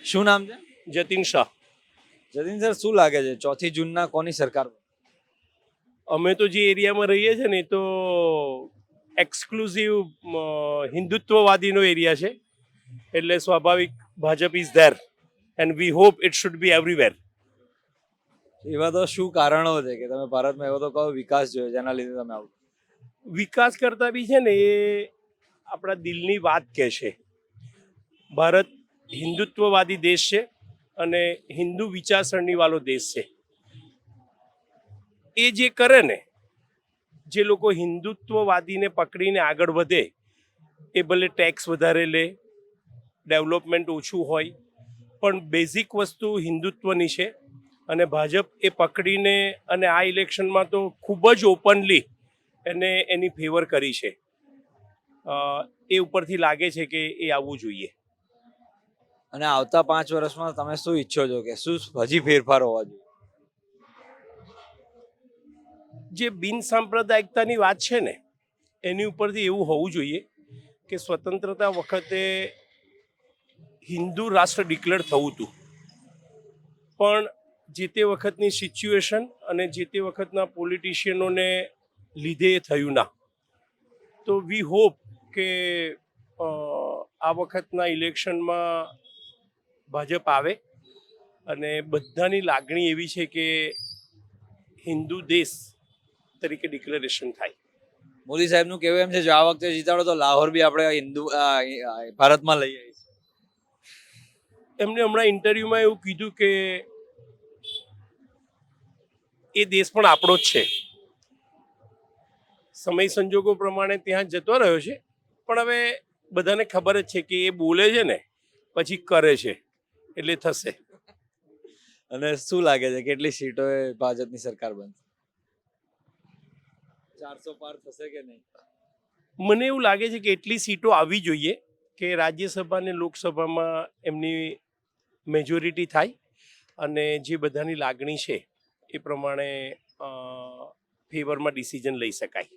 શું નામ છે? જતીન શાહ. જતીન સર, શું લાગે છે 4 જૂનના કોની સરકાર? અમે તો જે એરિયામાં રહીએ છીએ ને એ તો એક્સક્લુઝિવ હિન્દુત્વવાદીનો એરિયા છે, એટલે સ્વાભાવિક Bhajap is there and we hope it should be everywhere. એવા તો શું કારણો છે કે તમે ભારતમાં એવો તો કયો વિકાસ જોયો જેના લીધે તમે આવું? વિકાસ કરતા બી છે ને એ આપણા દિલની વાત કહે છે. ભારત હિન્દુત્વવાદી દેશ છે અને હિન્દુ વિચારસરણી વાળો દેશ છે. એ જે કરે ને, જે લોકો હિન્દુત્વવાદીને પકડીને આગળ વધે, એ ભલે ટેક્સ વધારે લે, ડેવલપમેન્ટ ઓછું હોય, પણ બેઝિક વસ્તુ હિન્દુત્વની છે. અને ભાજપ એ પકડીને અને આ ઇલેક્શનમાં તો ખૂબ જ ઓપનલી એને એની ફેવર કરી છે. એ ઉપરથી લાગે છે કે એ આવવું જોઈએ. અને આવતા 5 વર્ષમાં તમે શું ઈચ્છો છો કે શું હજી ફેરફાર હોવા જોઈએ? જે બિનસાંપ્રદાયિકતાની વાત છે ને, એની ઉપરથી એવું હોવું જોઈએ કે સ્વતંત્રતા વખતે હિન્દુ રાષ્ટ્ર ડિક્લેર થવું હતું, પણ જે તે વખતની સિચ્યુએશન અને જે તે વખતના પોલિટિશિયનોને લીધે એ થયું ના. તો વી હોપ કે આ વખતના ઇલેક્શનમાં ભાજપ આવે અને બધાની લાગણી એવી છે કે હિન્દુ દેશ તરીકે ડિક્લેરેશન થાય. મોદી સાહેબનું કહેવું એમ છે જો આ વખતે જીતાડો તો લાહોર બી આપણે ભારતમાં લઈ આવીશું. એમને હમણાં ઇન્ટરવ્યુમાં એવું કીધું કે એ દેશ પણ આપણો જ છે. સમય સંજોગો પ્રમાણે ત્યાં જતો રહ્યો છે, પણ હવે બધાને ખબર જ છે કે એ બોલે છે ને પછી કરે છે, એટલે થશે. અને શું લાગે છે કેટલી સીટો એ ભાજપની સરકાર બનશે? 400 પાર થશે કે નહીં? મને એવું લાગે છે કે એટલી સીટો આવવી જોઈએ કે રાજ્યસભા અને લોકસભામાં એમની મેજોરિટી થાય અને જે બધાની લાગણી છે એ પ્રમાણે ફેવરમાં ડિસિઝન લઈ શકાય.